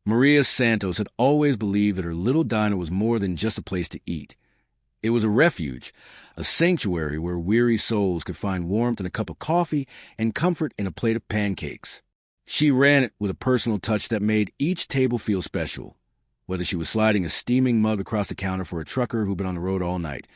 Maria Santos had always believed that her little diner was more than just a place to eat. It was a refuge, a sanctuary where weary souls could find warmth in a cup of coffee and comfort in a plate of pancakes. She ran it with a personal touch that made each table feel special, whether she was sliding a steaming mug across the counter for a trucker who'd been on the road all night,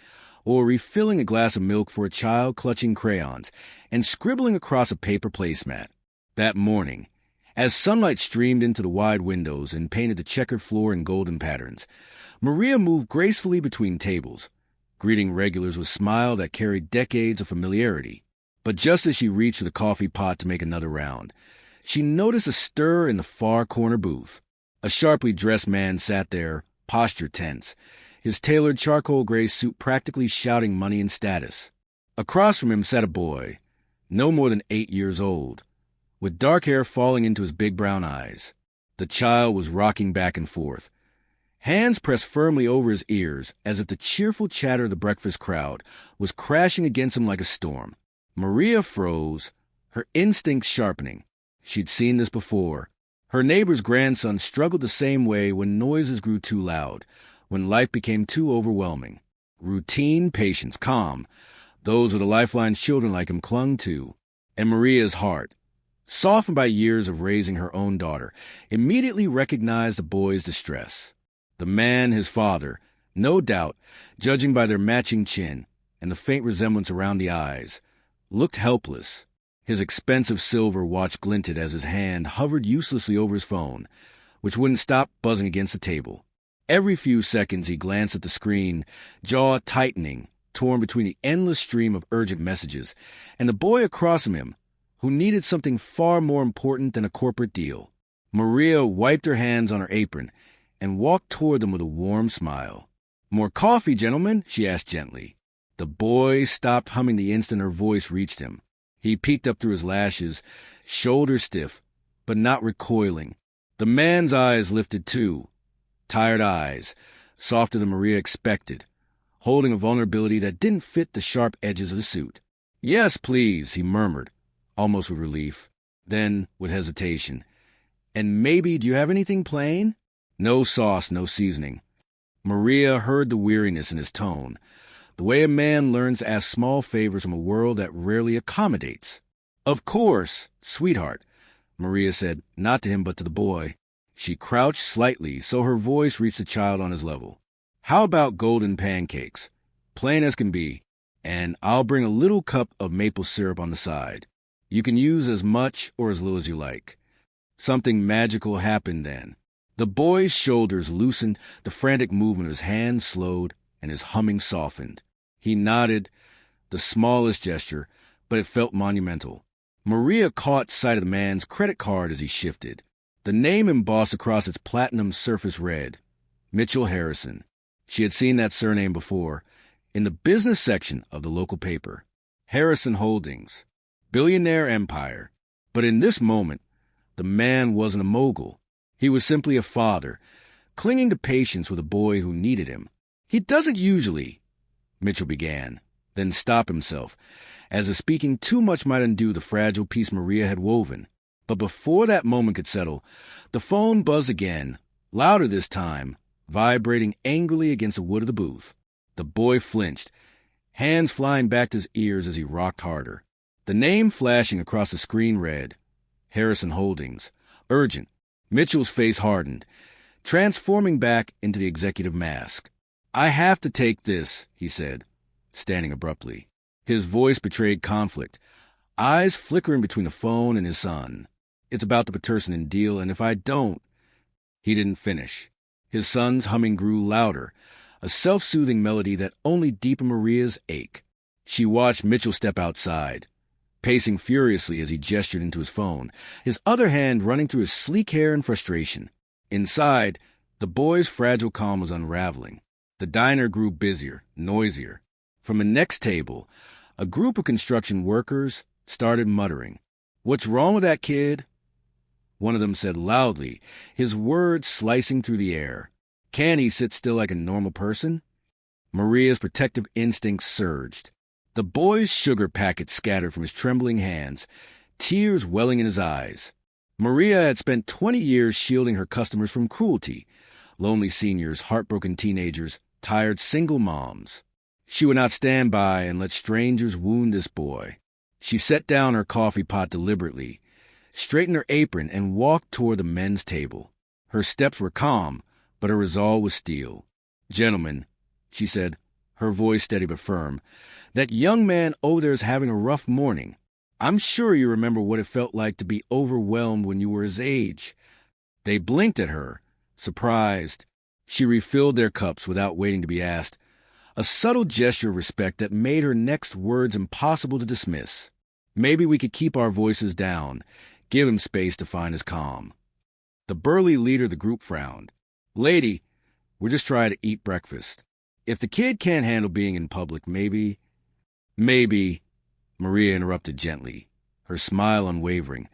or refilling a glass of milk for a child clutching crayons and scribbling across a paper placemat. That morning, as sunlight streamed into the wide windows and painted the checkered floor in golden patterns, Maria moved gracefully between tables, greeting regulars with a smile that carried decades of familiarity. But just as she reached for the coffee pot to make another round, she noticed a stir in the far corner booth. A sharply dressed man sat there, posture tense, his tailored charcoal gray suit practically shouting money and status. Across from him sat a boy, no more than 8 years old, with dark hair falling into his big brown eyes. The child was rocking back and forth, hands pressed firmly over his ears as if the cheerful chatter of the breakfast crowd was crashing against him like a storm. Maria froze, her instincts sharpening. She'd seen this before. Her neighbor's grandson struggled the same way when noises grew too loud, when life became too overwhelming. Routine, patience, calm, those were the lifelines children like him clung to. And Maria's heart, softened by years of raising her own daughter, immediately recognized the boy's distress. The man, his father, no doubt, judging by their matching chin and the faint resemblance around the eyes, looked helpless. His expensive silver watch glinted as his hand hovered uselessly over his phone, which wouldn't stop buzzing against the table. Every few seconds he glanced at the screen, jaw tightening, torn between the endless stream of urgent messages, and the boy across from him, who needed something far more important than a corporate deal. Maria wiped her hands on her apron and walked toward them with a warm smile. "More coffee, gentlemen?" she asked gently. The boy stopped humming the instant her voice reached him. He peeked up through his lashes, shoulders stiff, but not recoiling. The man's eyes lifted too, tired eyes, softer than Maria expected, holding a vulnerability that didn't fit the sharp edges of the suit. "Yes, please," he murmured, almost with relief. Then, with hesitation, "And maybe, do you have anything plain?" No sauce, no seasoning. Maria heard the weariness in his tone, the way a man learns to ask small favors from a world that rarely accommodates. "Of course, sweetheart," Maria said, not to him but to the boy. She crouched slightly so her voice reached the child on his level. "How about golden pancakes? Plain as can be, and I'll bring a little cup of maple syrup on the side. You can use as much or as little as you like." Something magical happened then. The boy's shoulders loosened, the frantic movement of his hands slowed, and his humming softened. He nodded, the smallest gesture, but it felt monumental. Maria caught sight of the man's credit card as he shifted. The name embossed across its platinum surface read, Mitchell Harrison. She had seen that surname before, in the business section of the local paper. Harrison Holdings. Billionaire empire. But in this moment, the man wasn't a mogul. He was simply a father, clinging to patience with a boy who needed him. "He doesn't usually," Mitchell began, then stopped himself, as if speaking too much might undo the fragile peace Maria had woven. But before that moment could settle, the phone buzzed again, louder this time, vibrating angrily against the wood of the booth. The boy flinched, hands flying back to his ears as he rocked harder. The name flashing across the screen read, Harrison Holdings. Urgent. Mitchell's face hardened, transforming back into the executive mask. "I have to take this," he said, standing abruptly. His voice betrayed conflict, eyes flickering between the phone and his son. "It's about the Patterson deal, and if I don't—" He didn't finish. His son's humming grew louder, a self-soothing melody that only deepened Maria's ache. She watched Mitchell step outside, pacing furiously as he gestured into his phone, his other hand running through his sleek hair in frustration. Inside, the boy's fragile calm was unraveling. The diner grew busier, noisier. From the next table, a group of construction workers started muttering. "What's wrong with that kid?" One of them said loudly, his words slicing through the air. "Can't he sit still like a normal person?" Maria's protective instincts surged. The boy's sugar packet scattered from his trembling hands, tears welling in his eyes. Maria had spent 20 years shielding her customers from cruelty. Lonely seniors, heartbroken teenagers, tired single moms. She would not stand by and let strangers wound this boy. She set down her coffee pot deliberately, straightened her apron, and walked toward the men's table. Her steps were calm, but her resolve was steel. "Gentlemen," she said, her voice steady but firm, "that young man over there is having a rough morning. I'm sure you remember what it felt like to be overwhelmed when you were his age." They blinked at her, surprised. She refilled their cups without waiting to be asked, a subtle gesture of respect that made her next words impossible to dismiss. Maybe we could keep our voices down, give him space to find his calm. The burly leader of the group frowned. "Lady, we're just trying to eat breakfast. If the kid can't handle being in public, maybe..." "Maybe," Maria interrupted gently, her smile unwavering.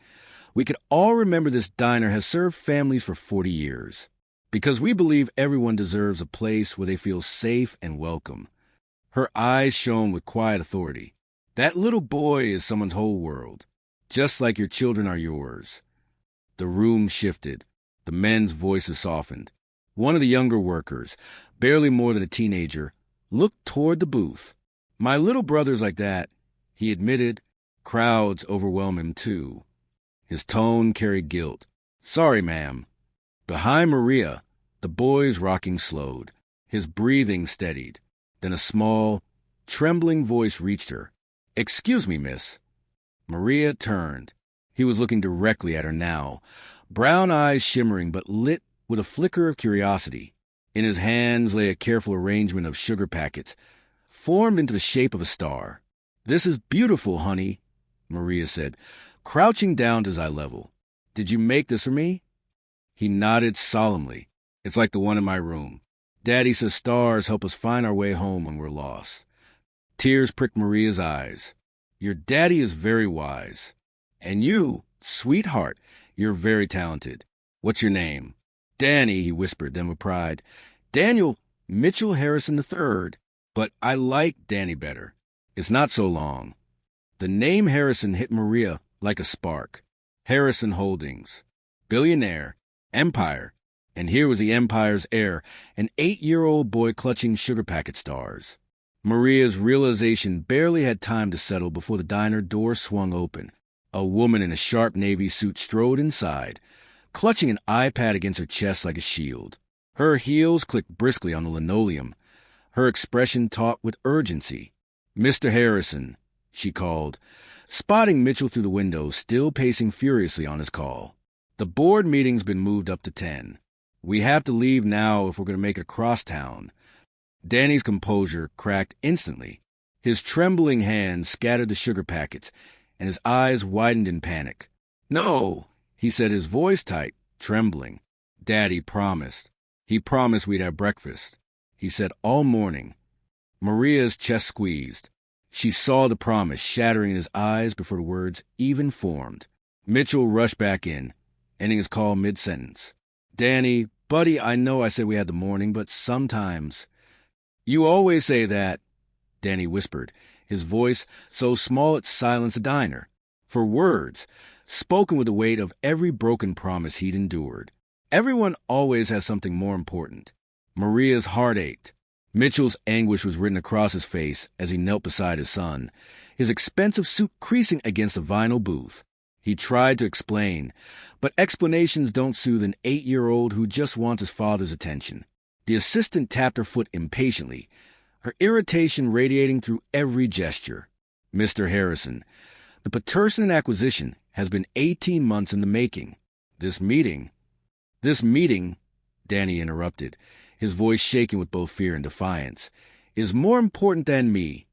"We could all remember this diner has served families for 40 years. Because we believe everyone deserves a place where they feel safe and welcome." Her eyes shone with quiet authority. "That little boy is someone's whole world, just like your children are yours." The room shifted. The men's voices softened. One of the younger workers, barely more than a teenager, looked toward the booth. "My little brother's like that," he admitted. Crowds overwhelm him, too. His tone carried guilt. "Sorry, ma'am." Behind Maria, the boy's rocking slowed. His breathing steadied. Then a small, trembling voice reached her. "Excuse me, miss." Maria turned. He was looking directly at her now, brown eyes shimmering but lit with a flicker of curiosity. In his hands lay a careful arrangement of sugar packets, formed into the shape of a star. "This is beautiful, honey," Maria said, crouching down to his eye level. "Did you make this for me?" He nodded solemnly. "It's like the one in my room. Daddy says stars help us find our way home when we're lost." Tears pricked Maria's eyes. "Your daddy is very wise. And you, sweetheart, you're very talented. What's your name?" "Danny," he whispered, then with pride. "Daniel Mitchell Harrison III. But I like Danny better. It's not so long." The name Harrison hit Maria like a spark. Harrison Holdings. Billionaire. Empire. And here was the empire's heir, an 8-year-old boy clutching sugar packet stars. Maria's realization barely had time to settle before the diner door swung open. A woman in a sharp navy suit strode inside, clutching an iPad against her chest like a shield. Her heels clicked briskly on the linoleum, her expression taut with urgency. "Mr. Harrison," she called, spotting Mitchell through the window, still pacing furiously on his call. "The board meeting's been moved up to 10. We have to leave now if we're going to make it across town." Danny's composure cracked instantly. His trembling hands scattered the sugar packets, and his eyes widened in panic. "No," he said, his voice tight, trembling. "Daddy promised. He promised we'd have breakfast. He said all morning." Maria's chest squeezed. She saw the promise shattering in his eyes before the words even formed. Mitchell rushed back in, ending his call mid-sentence. "Danny, buddy, I know I said we had the morning, but sometimes..." "You always say that," Danny whispered, his voice so small it silenced the diner. For words, spoken with the weight of every broken promise he'd endured. Everyone always has something more important. Maria's heart ached. Mitchell's anguish was written across his face as he knelt beside his son, his expensive suit creasing against the vinyl booth. He tried to explain, but explanations don't soothe an 8-year-old who just wants his father's attention. The assistant tapped her foot impatiently, her irritation radiating through every gesture. "Mr. Harrison, the Patterson acquisition has been 18 months in the making. This meeting, Danny interrupted, his voice shaking with both fear and defiance, "is more important than me."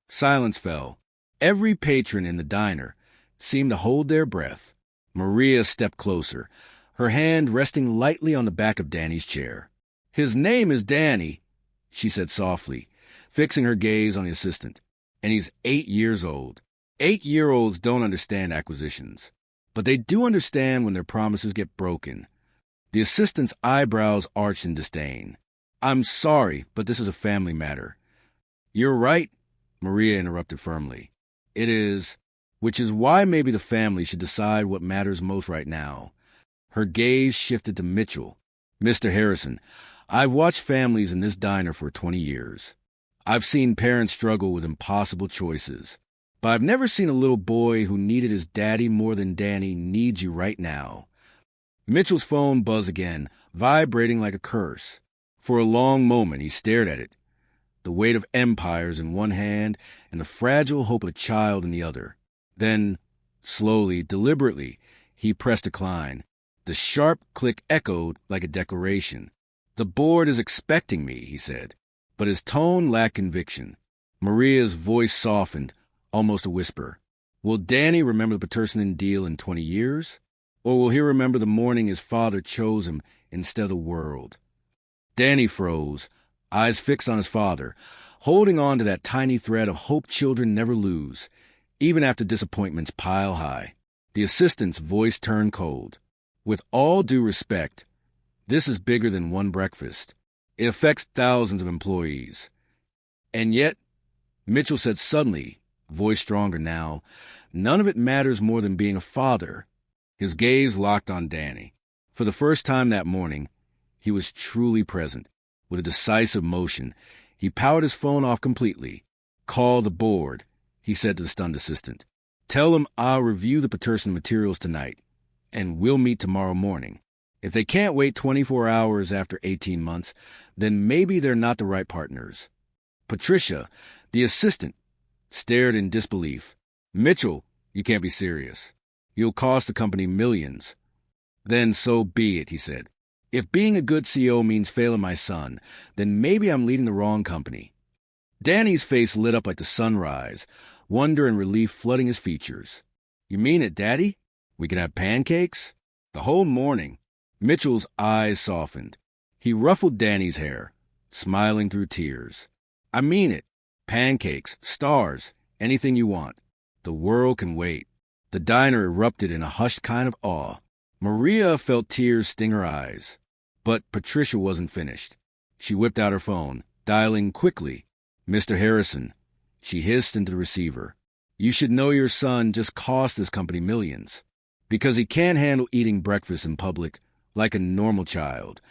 Silence fell. Every patron in the diner seemed to hold their breath. Maria stepped closer, her hand resting lightly on the back of Danny's chair. "His name is Danny," she said softly, fixing her gaze on the assistant. "And he's 8 years old. 8-year-olds don't understand acquisitions, but they do understand when their promises get broken." The assistant's eyebrows arched in disdain. "I'm sorry, but this is a family matter." "You're right," Maria interrupted firmly. "It is." which is why maybe the family should decide what matters most right now. Her gaze shifted to Mitchell. Mr. Harrison, I've watched families in this diner for 20 years. I've seen parents struggle with impossible choices. But I've never seen a little boy who needed his daddy more than Danny needs you right now. Mitchell's phone buzzed again, vibrating like a curse. For a long moment he stared at it, the weight of empires in one hand and the fragile hope of a child in the other. Then, slowly, deliberately, he pressed decline. The sharp click echoed like a declaration. "The board is expecting me," he said, but his tone lacked conviction. Maria's voice softened, almost a whisper. "Will Danny remember the Paterson deal in 20 years? Or will he remember the morning his father chose him instead of the world?" Danny froze, eyes fixed on his father, holding on to that tiny thread of hope children never lose, even after disappointments pile high. The assistant's voice turned cold. "With all due respect, this is bigger than one breakfast. It affects thousands of employees." "And yet," Mitchell said suddenly, voice stronger now, "none of it matters more than being a father." His gaze locked on Danny. For the first time that morning, he was truly present. With a decisive motion, he powered his phone off completely. "Call the board," he said to the stunned assistant. "Tell them I'll review the Paterson materials tonight, and we'll meet tomorrow morning. If they can't wait 24 hours after 18 months, then maybe they're not the right partners." Patricia, the assistant, stared in disbelief. "Mitchell, you can't be serious. You'll cost the company millions." "Then so be it," he said. "If being a good CEO means failing my son, then maybe I'm leading the wrong company." Danny's face lit up like the sunrise, wonder and relief flooding his features. "You mean it, Daddy? We can have pancakes?" The whole morning, Mitchell's eyes softened. He ruffled Danny's hair, smiling through tears. "I mean it. Pancakes, stars, anything you want. The world can wait." The diner erupted in a hushed kind of awe. Maria felt tears sting her eyes. But Patricia wasn't finished. She whipped out her phone, dialing quickly. "Mr. Harrison," she hissed into the receiver, "you should know your son just cost this company millions. Because he can't handle eating breakfast in public like a normal child."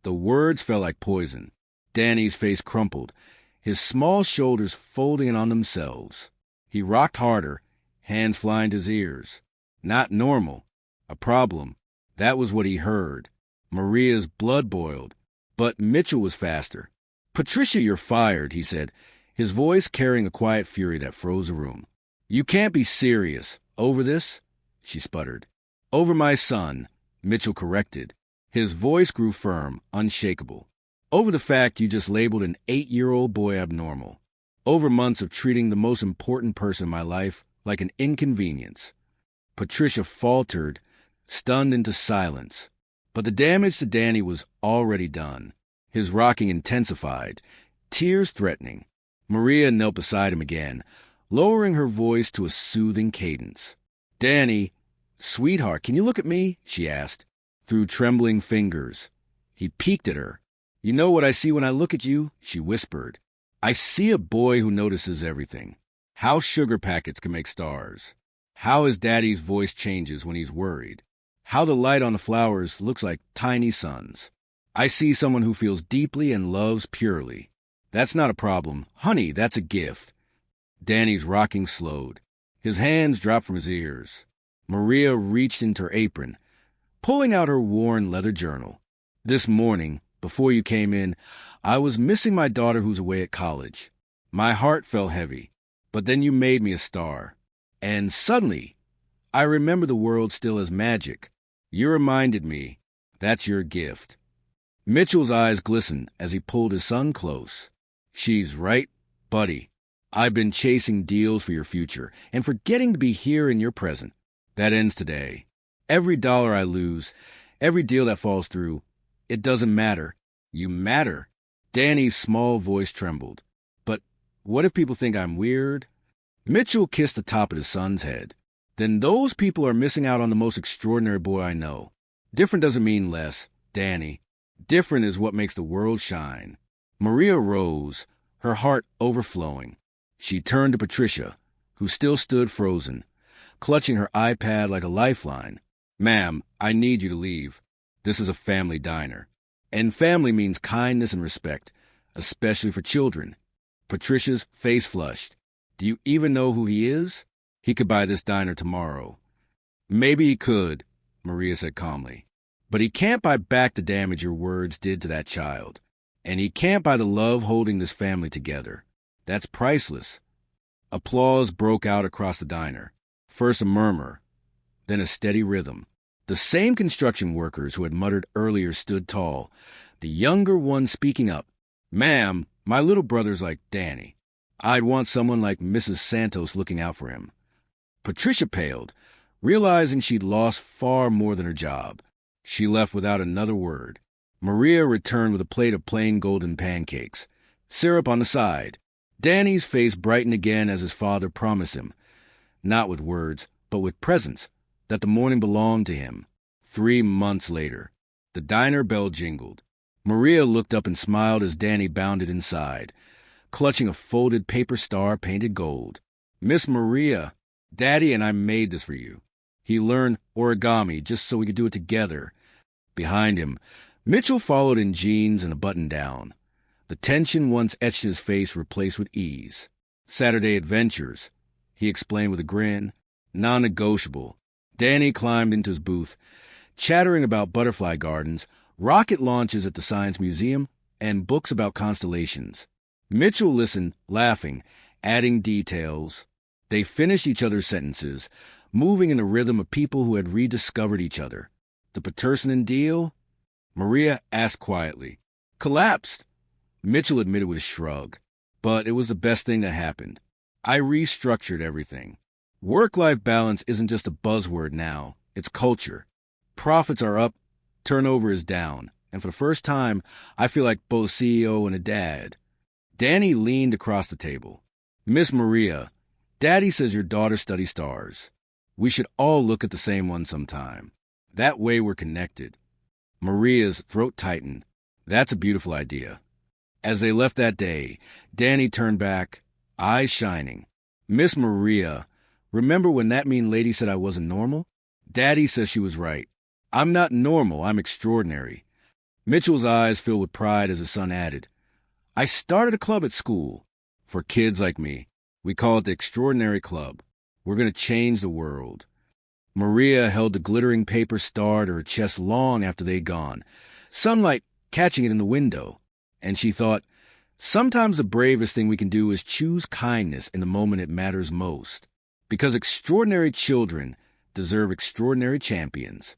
The words felt like poison. Danny's face crumpled, his small shoulders folding in on themselves. He rocked harder, hands flying to his ears. Not normal. A problem. That was what he heard. Maria's blood boiled. But Mitchell was faster. "Patricia, you're fired," he said, his voice carrying a quiet fury that froze the room. "You can't be serious. Over this?" she sputtered. "Over my son," Mitchell corrected. His voice grew firm, unshakable. "Over the fact you just labeled an 8-year-old boy abnormal. Over months of treating the most important person in my life like an inconvenience." Patricia faltered, stunned into silence. But the damage to Danny was already done. His rocking intensified, tears threatening. Maria knelt beside him again, lowering her voice to a soothing cadence. "Danny, sweetheart, can you look at me?" she asked, through trembling fingers. He peeked at her. "You know what I see when I look at you?" she whispered. "I see a boy who notices everything. How sugar packets can make stars. How his daddy's voice changes when he's worried. How the light on the flowers looks like tiny suns. I see someone who feels deeply and loves purely. That's not a problem. Honey, that's a gift." Danny's rocking slowed. His hands dropped from his ears. Maria reached into her apron, pulling out her worn leather journal. "This morning, before you came in, I was missing my daughter who's away at college. My heart felt heavy, but then you made me a star. And suddenly, I remember the world still has magic. You reminded me. That's your gift." Mitchell's eyes glistened as he pulled his son close. "She's right, buddy. I've been chasing deals for your future and forgetting to be here in your present. That ends today. Every dollar I lose, every deal that falls through, it doesn't matter. You matter." Danny's small voice trembled. "But what if people think I'm weird?" Mitchell kissed the top of his son's head. "Then those people are missing out on the most extraordinary boy I know. Different doesn't mean less, Danny. Different is what makes the world shine." Maria rose, her heart overflowing. She turned to Patricia, who still stood frozen. clutching her iPad like a lifeline. "Ma'am, I need you to leave. This is a family diner. And family means kindness and respect, especially for children." Patricia's face flushed. "Do you even know who he is? He could buy this diner tomorrow." "Maybe he could," Maria said calmly. "But he can't buy back the damage your words did to that child. And he can't buy the love holding this family together. That's priceless." Applause broke out across the diner. First a murmur, then a steady rhythm. The same construction workers who had muttered earlier stood tall, the younger one speaking up. "Ma'am, my little brother's like Danny. I'd want someone like Mrs. Santos looking out for him." Patricia paled, realizing she'd lost far more than her job. She left without another word. Maria returned with a plate of plain golden pancakes, syrup on the side. Danny's face brightened again as his father promised him, not with words, but with presents, that the morning belonged to him. 3 months later, the diner bell jingled. Maria looked up and smiled as Danny bounded inside, clutching a folded paper star painted gold. "Miss Maria, Daddy and I made this for you. He learned origami just so we could do it together." Behind him, Mitchell followed in jeans and a button-down. The tension once etched in his face replaced with ease. "Saturday adventures," he explained with a grin. "Non-negotiable." Danny climbed into his booth, chattering about butterfly gardens, rocket launches at the Science Museum, and books about constellations. Mitchell listened, laughing, adding details. They finished each other's sentences, moving in the rhythm of people who had rediscovered each other. "The Patterson deal?" Maria asked quietly. "Collapsed," Mitchell admitted with a shrug. "But it was the best thing that happened. I restructured everything. Work-life balance isn't just a buzzword now. It's culture. Profits are up, turnover is down. And for the first time, I feel like both CEO and a dad." Danny leaned across the table. "Miss Maria, Daddy says your daughter studies stars. We should all look at the same one sometime. That way we're connected." Maria's throat tightened. "That's a beautiful idea." As they left that day, Danny turned back, eyes shining. "Miss Maria, remember when that mean lady said I wasn't normal? Daddy says she was right. I'm not normal, I'm extraordinary." Mitchell's eyes filled with pride as his son added, "I started a club at school. For kids like me. We call it the Extraordinary Club. We're going to change the world." Maria held the glittering paper star to her chest long after they'd gone, sunlight catching it in the window. And she thought, sometimes the bravest thing we can do is choose kindness in the moment it matters most. Because extraordinary children deserve extraordinary champions.